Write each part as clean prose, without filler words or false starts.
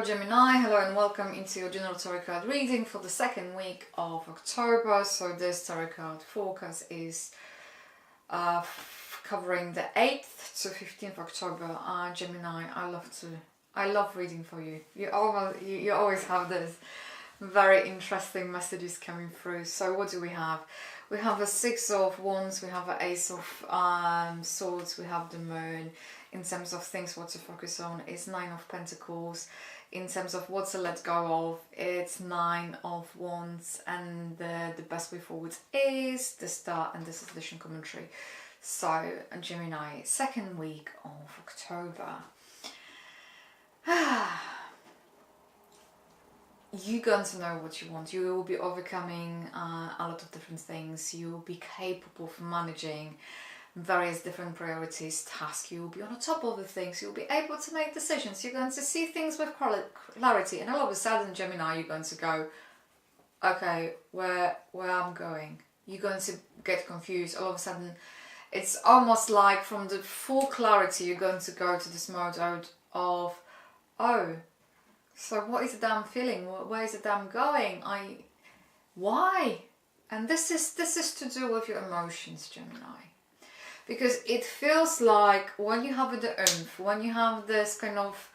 Hello Gemini, hello and welcome into your general tarot card reading for the second week of October. So this tarot card forecast is covering the 8th to 15th October. Gemini, I love reading for you. You always have this very interesting messages coming through. So what do we have? We have a Six of Wands, we have an Ace of Swords, we have the Moon. In terms of things what to focus on, is Nine of Pentacles. In terms of what to let go of, it's Nine of Wands, and the best way forward is the Star, and this is additional commentary. So Gemini, second week of October. You're going to know what you want. You will be overcoming a lot of different things. You will be capable of managing various different priorities, tasks. You will be on the top of the things. You'll be able to make decisions. You're going to see things with clarity, and all of a sudden, Gemini, you're going to go, okay, where I'm going. You're going to get confused. All of a sudden, it's almost like from the full clarity, you're going to go to this mode of, oh, so what is it that I'm feeling? Where is it that I'm going? Why? And this is to do with your emotions, Gemini. Because it feels like when you have the oomph, when you have this kind of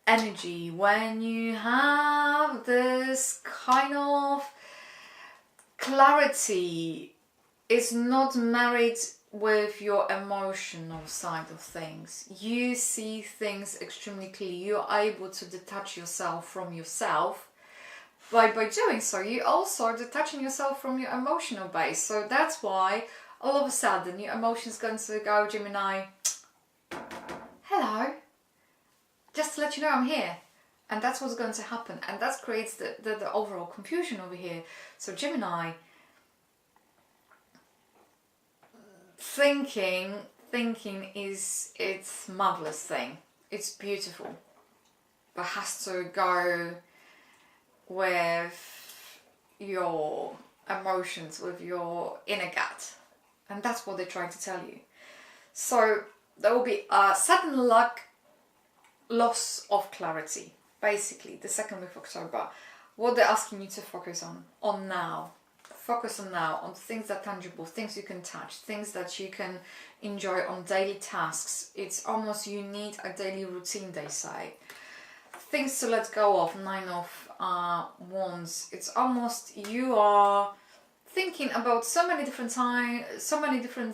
energy, when you have this kind of clarity, it's not married with your emotional side of things. You see things extremely clearly. You're able to detach yourself from yourself. By doing so, you also are detaching yourself from your emotional base. So that's why all of a sudden your emotions going to go, Gemini, hello, just to let you know I'm here. And that's what's going to happen. And that creates the overall confusion over here. So Gemini, thinking is, it's marvelous thing. It's beautiful. But has to go with your emotions, with your inner gut. And that's what they're trying to tell you. So there will be a sudden loss of clarity. Basically, the second week of October. What they're asking you to focus on now. Focus on now, on things that are tangible, things you can touch, things that you can enjoy on daily tasks. It's almost you need a daily routine, they say. Things to let go of, Nine of Wands. It's almost you are thinking about so many different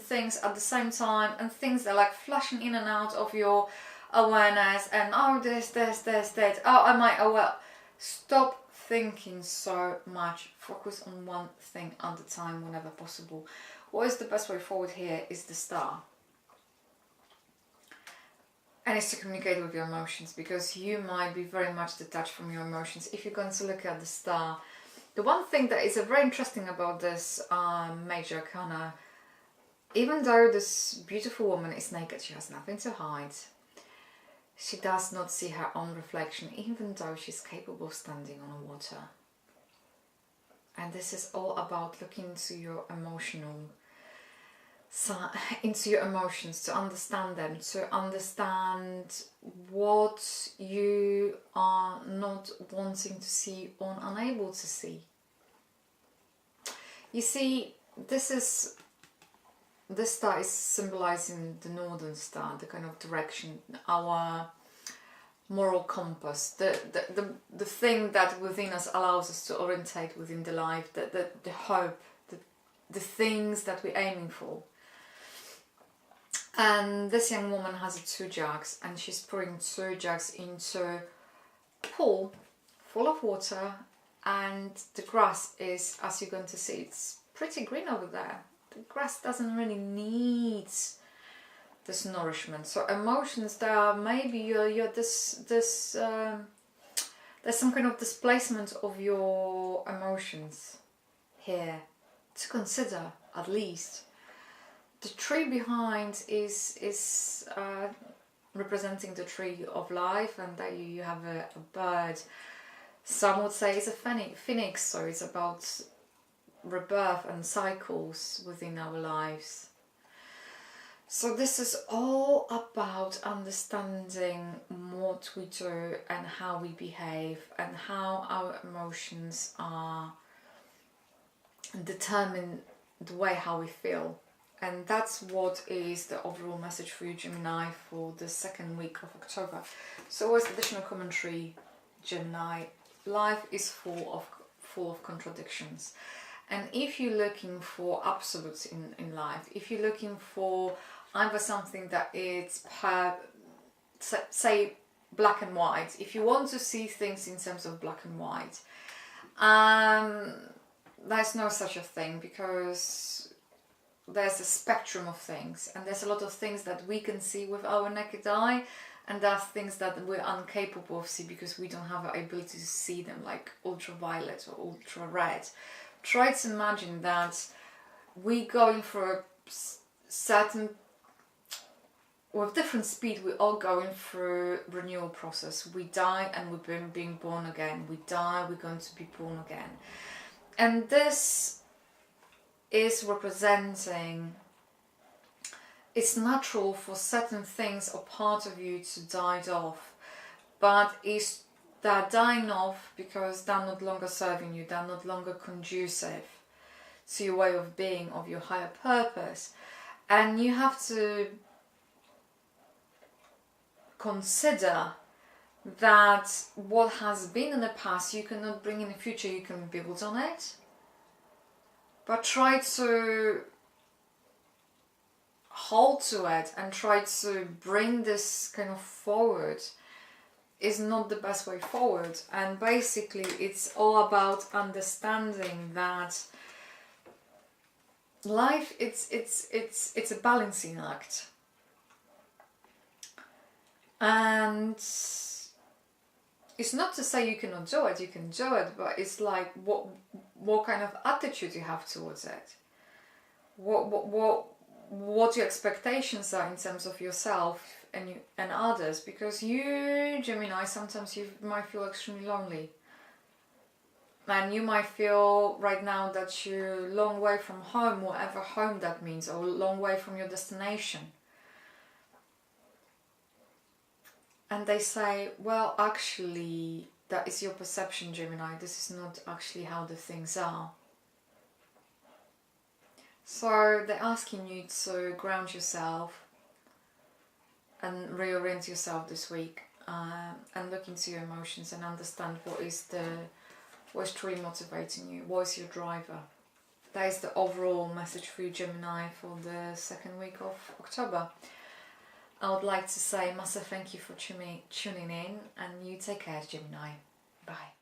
things at the same time, and things that are like flashing in and out of your awareness, and oh, this, that, oh, I might, oh well. Stop thinking so much. Focus on one thing at a time whenever possible. What is the best way forward here is the Star. And it's to communicate with your emotions, because you might be very much detached from your emotions. If you're going to look at the Star, the one thing that is very interesting about this major arcana, even though this beautiful woman is naked, she has nothing to hide. She does not see her own reflection, even though she's capable of standing on the water. And this is all about looking into your emotions, to understand them, to understand what you are not wanting to see or unable to see. You see, this star is symbolizing the northern star, the kind of direction, our moral compass, the thing that within us allows us to orientate within the life, the hope, the things that we're aiming for. And this young woman has 2 jugs, and she's pouring 2 jugs into a pool full of water, and the grass is, as you're going to see, it's pretty green over there. The grass doesn't really need this nourishment. So emotions, there maybe you're there's some kind of displacement of your emotions here to consider, at least. The tree behind is representing the tree of life, and there you have a bird. Some would say it's a phoenix, so it's about rebirth and cycles within our lives. So this is all about understanding what we do and how we behave and how our emotions are determine the way how we feel. And that's what is the overall message for you, Gemini, for the second week of October. So as additional commentary, Gemini, life is full of contradictions. And if you're looking for absolutes in life, if you're looking for either something that is say black and white, if you want to see things in terms of black and white, there's no such a thing, because there's a spectrum of things, and there's a lot of things that we can see with our naked eye, and there are things that we're incapable of see because we don't have the ability to see them, like ultraviolet or ultra red. Try to imagine that we going for a certain, with different speed, we're all going through renewal process. We die and we're being born again. We die, we're going to be born again. And this is representing, it's natural for certain things or part of you to die off, but they're dying off because they're not longer serving you, they're not longer conducive to your way of being, of your higher purpose. And you have to consider that what has been in the past you cannot bring in the future, you can build on it, but try to hold to it and try to bring this kind of forward is not the best way forward. And basically it's all about understanding that life, it's a balancing act. And it's not to say you cannot do it, you can do it, but it's like what kind of attitude you have towards it. What your expectations are in terms of yourself and others, because you, Gemini, sometimes you might feel extremely lonely. And you might feel right now that you're a long way from home, whatever home that means, or a long way from your destination. And they say, well, actually, that is your perception, Gemini. This is not actually how the things are. So they're asking you to ground yourself and reorient yourself this week, and look into your emotions and understand what is truly motivating you, what is your driver. That is the overall message for you, Gemini, for the second week of October. I would like to say massive thank you for tuning in, and you take care, Gemini. Bye.